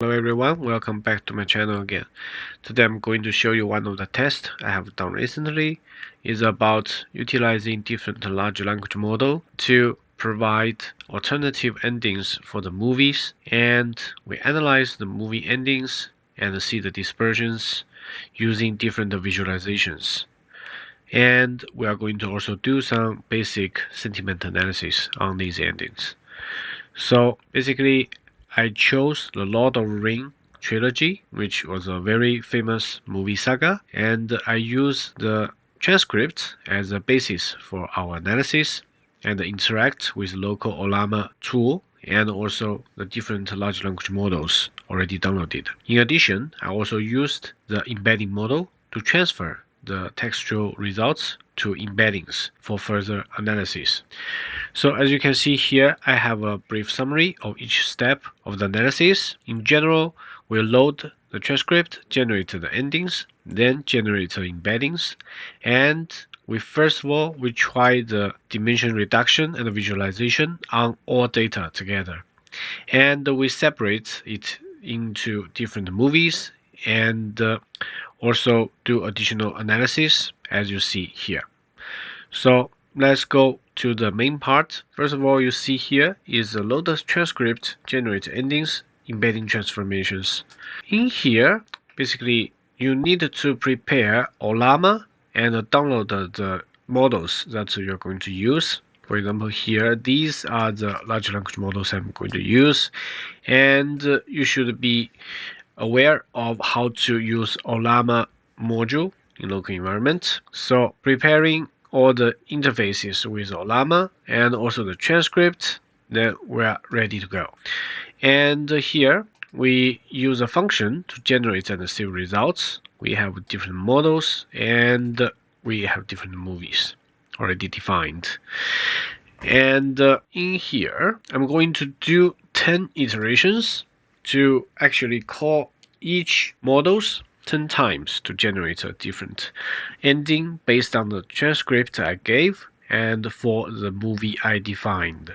Hello everyone, welcome back to my channel again. Today I'm going to show you one of the tests I have done recently. It's about utilizing different large language model to provide alternative endings for the movies, and we analyze the movie endings and see the dispersions using different visualizations. And we are going to also do some basic sentiment analysis on these endings. So basically, I chose the Lord of the Ring trilogy, which was a very famous movie saga, and I used the transcript as a basis for our analysis and interact with local Olama tool and also the different large language models already downloaded. In addition, I also used the embedding model to transfer the textual results to embeddings for further analysis. So as you can see here, I have a brief summary of each step of the analysis. In general, we load the transcript, generate the endings, then generate the embeddings, and first of all, we try the dimension reduction and visualization on all data together. And we separate it into different movies and also do additional analysis as you see here. So let's go to the main part. First of all, you see here is the load transcript, generate endings, embedding transformations. In here, basically, you need to prepare Olama and download the models that you're going to use. For example, here, these are the large language models I'm going to use, and you should be aware of how to use Olama module in local environment. So preparing all the interfaces with Olama and also the transcript, then we're ready to go. And here we use a function to generate and save results. We have different models and we have different movies already defined. And in here, I'm going to do 10 iterations to actually call each models 10 times to generate a different ending based on the transcript I gave and for the movie I defined.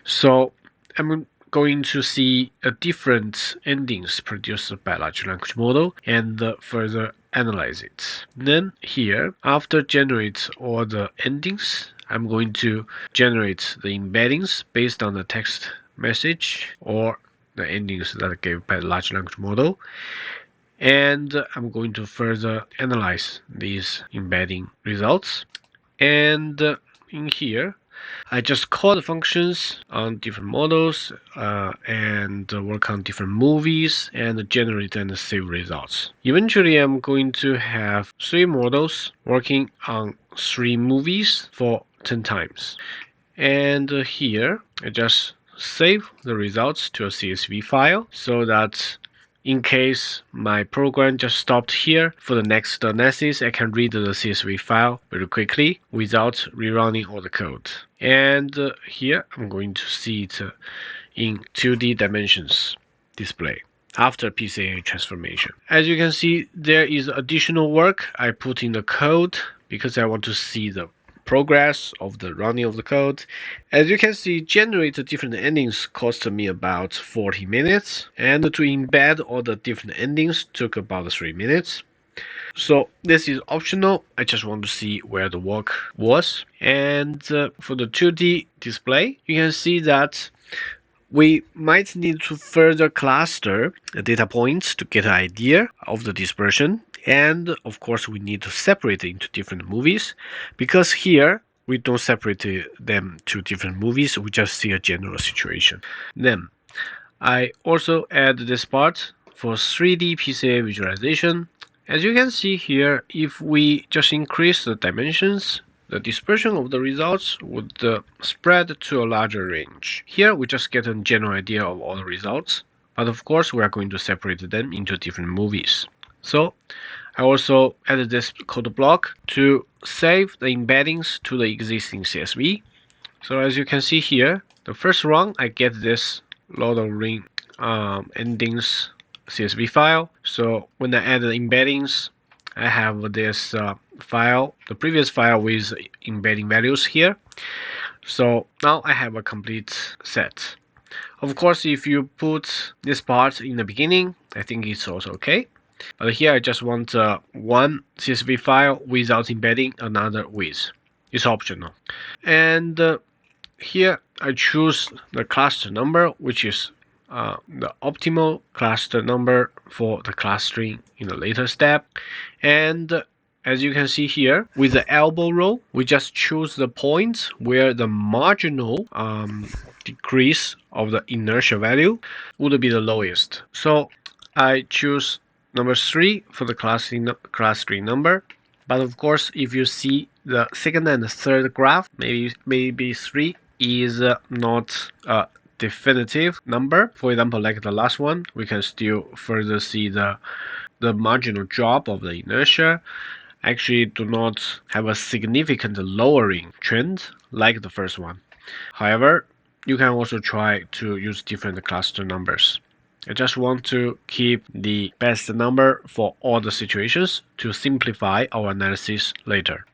So I'm going to see a different endings produced by large language model and further analyze it. Then here, after generate all the endings, I'm going to generate the embeddings based on the text message or the endings that are given by the large language model. And I'm going to further analyze these embedding results. And in here, I just call the functions on different models and work on different movies and generate and save results. Eventually, I'm going to have 3 models working on 3 movies for 10 times. And here, I just save the results to a CSV file so that in case my program just stopped here for the next analysis, I can read the CSV file very quickly without rerunning all the code. And here I'm going to see it in 2D dimensions display after PCA transformation. As you can see, there is additional work I put in the code because I want to see the progress of the running of the code. As you can see, generate the different endings cost me about 40 minutes, and to embed all the different endings took about 3 minutes. So this is optional. I just want to see where the work was. And for the 2D display, you can see that we might need to further cluster the data points to get an idea of the dispersion. And of course, we need to separate it into different movies because here we don't separate them to different movies. We just see a general situation. Then I also add this part for 3D PCA visualization. As you can see here, if we just increase the dimensions, the dispersion of the results would spread to a larger range. Here we just get a general idea of all the results, but of course we are going to separate them into different movies. So I also added this code block to save the embeddings to the existing CSV. So as you can see here, the first run I get this Lord of the Ring endings CSV file. So when I add the embeddings, I have this file, the previous file with embedding values here. So now I have a complete set Of course, if you put this part in the beginning, I think it's also okay. But here I just want one CSV file without embedding, another with. It's optional. And here I choose the cluster number, which is the optimal cluster number for the clustering in the later step. And as you can see here, with the elbow row, we just choose the points where the marginal decrease of the inertia value would be the lowest. So I choose number 3 for the clustering number. But of course, if you see the second and third graph, maybe 3 is not a definitive number. For example, like the last one, we can still further see the marginal drop of the inertia actually do not have a significant lowering trend like the first one. However, you can also try to use different cluster numbers. I just want to keep the best number for all the situations to simplify our analysis later.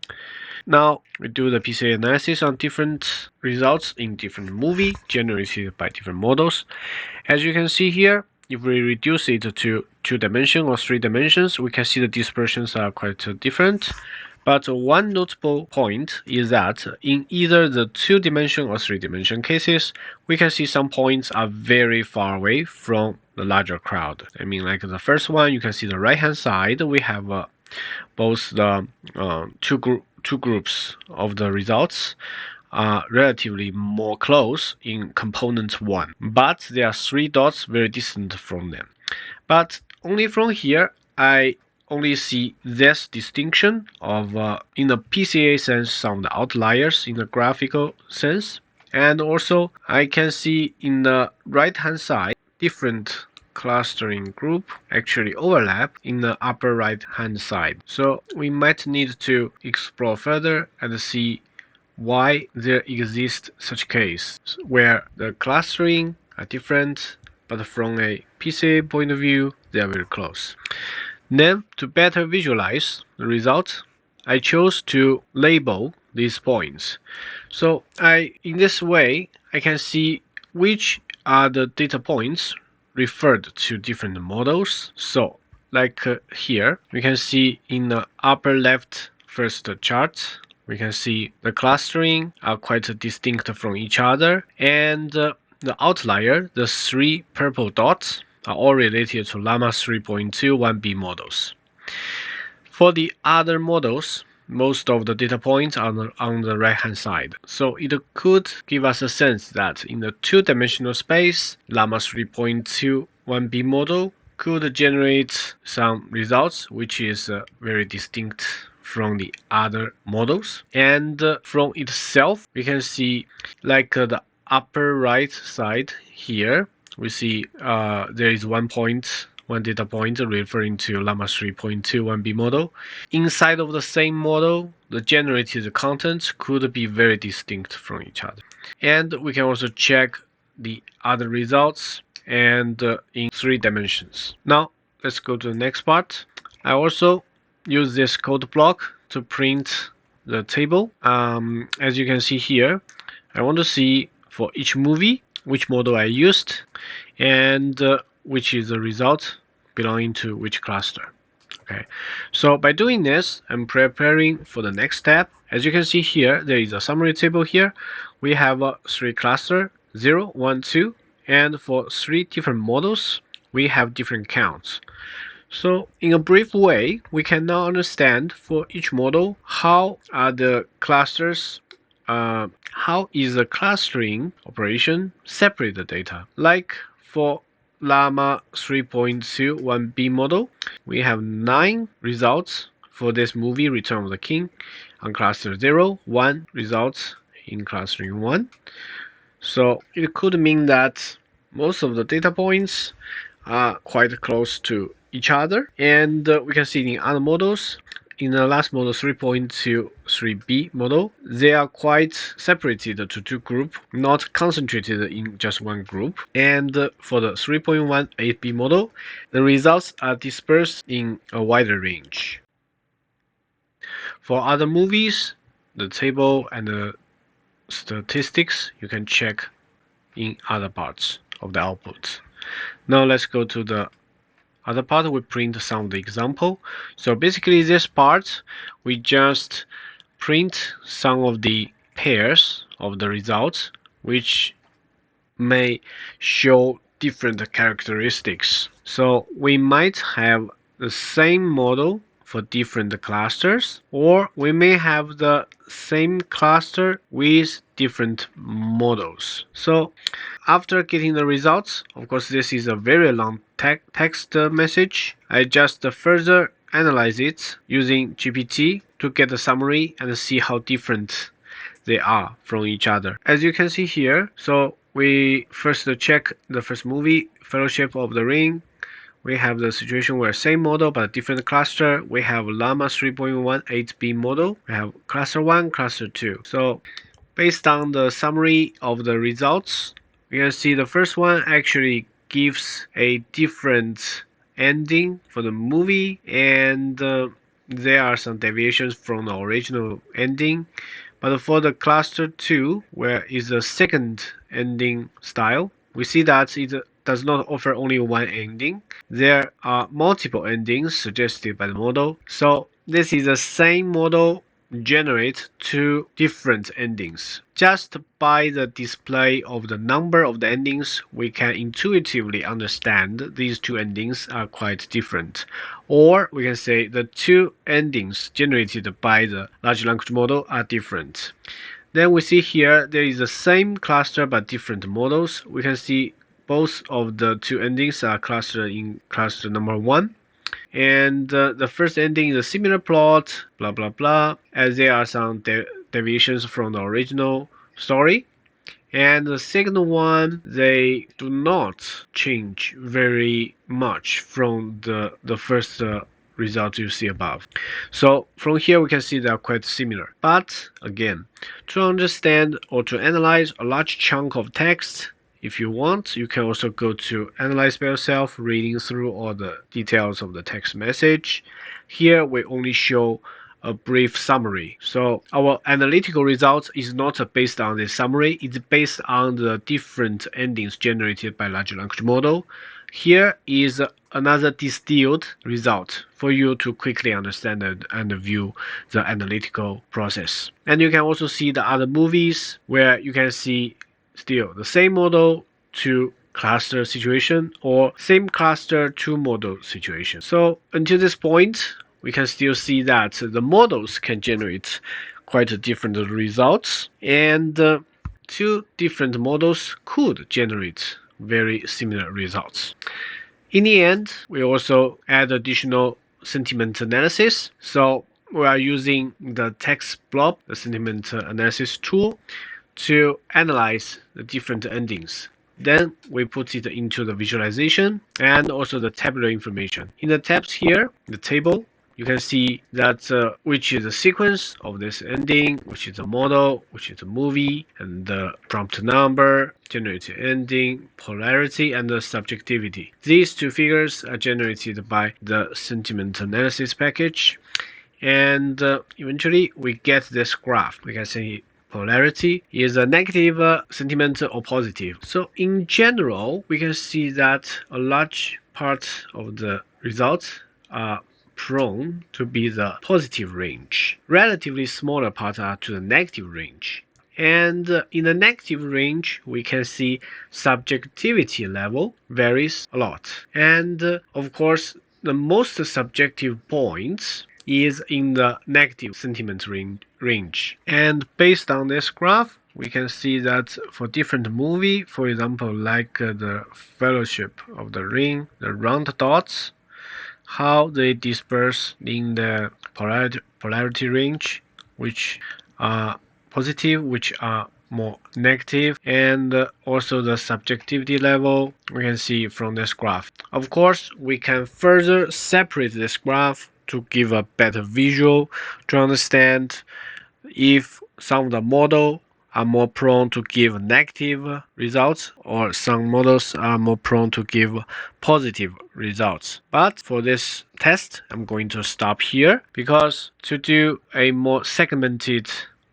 Now we do the PCA analysis on different results in different movies generated by different models. As you can see here, if we reduce it to 2 dimensions or 3 dimensions, we can see the dispersions are quite different. But one notable point is that in either the 2-dimension or 3-dimension cases, we can see some points are very far away from the larger crowd. I mean, like the first one, you can see the right-hand side, we have both the two groups of the results are relatively more close in component 1, but there are 3 dots very distant from them. But only from here, I only see this distinction of in the PCA sense some of the outliers in the graphical sense, and also I can see in the right hand side different clustering group actually overlap in the upper right hand side. So we might need to explore further and see why there exists such case where the clustering are different, but from a PCA point of view, they are very close. Then, to better visualize the result, I chose to label these points. So in this way, I can see which are the data points referred to different models. So, like here, we can see in the upper left first chart, we can see the clustering are quite distinct from each other, and the outlier, the 3 purple dots, are all related to Llama 3.2 1B models. For the other models, most of the data points are on the right-hand side. So it could give us a sense that in the 2-dimensional space, Llama 3.2 1B model could generate some results which is very distinct from the other models. And from itself, we can see like the upper right side here, we see there is one data point referring to Llama 3.2 1B model. Inside of the same model, the generated contents could be very distinct from each other. And we can also check the other results and in 3 dimensions. Now, let's go to the next part. I also use this code block to print the table. As you can see here, I want to see for each movie which model I used and which is the result belonging to which cluster. Okay, so by doing this, I'm preparing for the next step. As you can see here, there is a summary table here. We have 3 clusters, 0, 1, 2, and for 3 different models, we have different counts. So in a brief way, we can now understand for each model how are the clusters how is the clustering operation separate the data. Like for Llama 3.2 1B model, we have 9 results for this movie Return of the King on cluster 0, 1 results in clustering 1. So it could mean that most of the data points are quite close to each other, and we can see in other models, in the last model 3.2 3B model, they are quite separated to 2 groups, not concentrated in just one group. And for the 3.1 8B model, the results are dispersed in a wider range. For other movies, the table and the statistics you can check in other parts of the output. Now let's go to the other part. We print some of the example. So basically this part, we just print some of the pairs of the results, which may show different characteristics. So we might have the same model for different clusters, or we may have the same cluster with different models. So after getting the results, of course this is a very long text message, I just further analyze it using GPT to get a summary and see how different they are from each other. As you can see here, so we first check the first movie, Fellowship of the Ring. We have the situation where same model but different cluster. We have Llama 3.1 8B model. We have cluster 1, cluster 2. So based on the summary of the results, you can see the first one actually gives a different ending for the movie, and there are some deviations from the original ending. But for the cluster 2, where is the second ending style, we see that it does not offer only one ending. There are multiple endings suggested by the model. So this is the same model generate two different endings. Just by the display of the number of the endings, we can intuitively understand these two endings are quite different. Or we can say the two endings generated by the large language model are different. Then we see here there is the same cluster but different models. We can see both of the two endings are clustered in cluster number 1. And the first ending is a similar plot, blah blah blah, as there are some deviations from the original story. And the second one, they do not change very much from the first result you see above. So from here we can see they are quite similar. But again, to understand or to analyze a large chunk of text, if you want, you can also go to Analyze by yourself, reading through all the details of the text message. Here we only show a brief summary. So our analytical results is not based on the summary, it's based on the different endings generated by large language model. Here is another distilled result for you to quickly understand and view the analytical process. And you can also see the other movies where you can see still the same model to cluster situation or same cluster to model situation. So until this point, we can still see that the models can generate quite different results, and two different models could generate very similar results. In the end, we also add additional sentiment analysis. So we are using the text blob, the sentiment analysis tool, to analyze the different endings. Then we put it into the visualization and also the tabular information. In the tabs here, the table, you can see that which is the sequence of this ending, which is the model, which is the movie, and the prompt number, generated ending, polarity, and the subjectivity. These two figures are generated by the sentiment analysis package, and eventually we get this graph. We can see polarity is a negative sentiment or positive. So in general, we can see that a large part of the results are prone to be the positive range. Relatively smaller parts are to the negative range. And in the negative range, we can see subjectivity level varies a lot. And of course, the most subjective points is in the negative sentiment range. And based on this graph, we can see that for different movie, for example, like the Fellowship of the Ring, the round dots, how they disperse in the polarity range, which are positive, which are more negative, and also the subjectivity level we can see from this graph. Of course, we can further separate this graph to give a better visual to understand if some of the model are more prone to give negative results or some models are more prone to give positive results. But for this test, I'm going to stop here because to do a more segmented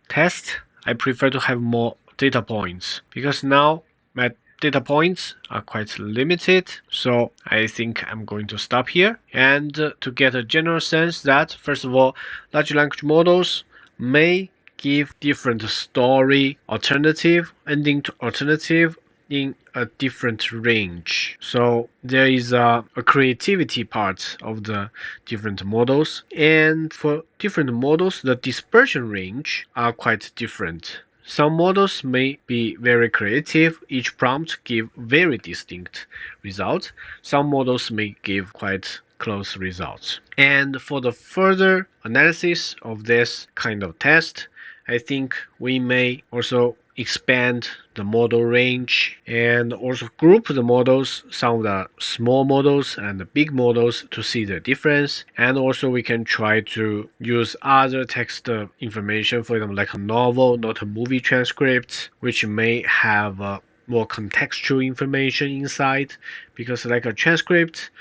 test, I prefer to have more data points because now my data points are quite limited, so I think I'm going to stop here. And to get a general sense that, first of all, large language models may give different story alternative, ending to alternative in a different range. So there is a creativity part of the different models, and for different models the dispersion range are quite different. Some models may be very creative, each prompt give very distinct results. Some models may give quite close results. And for the further analysis of this kind of test, I think we may also expand the model range and also group the models, some of the small models and the big models, to see the difference. And also we can try to use other text information, for example, like a novel, not a movie transcript, which may have more contextual information inside, because like a transcript,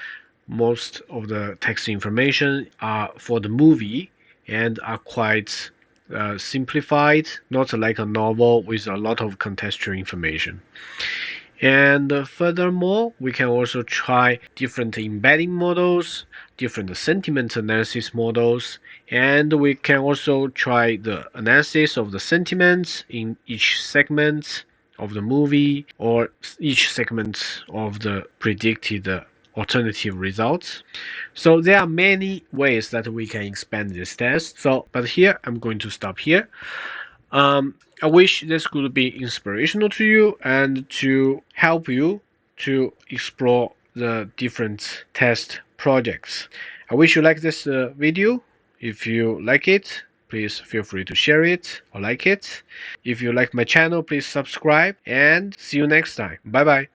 most of the text information are for the movie and are quite simplified, not like a novel with a lot of contextual information. And furthermore, we can also try different embedding models, different sentiment analysis models, and we can also try the analysis of the sentiments in each segment of the movie or each segment of the predicted alternative results. So there are many ways that we can expand this test. But here I'm going to stop here. I wish this could be inspirational to you and to help you to explore the different test projects. I wish you like this video. If you like it, please feel free to share it or like it. If you like my channel, please subscribe and see you next time. Bye bye.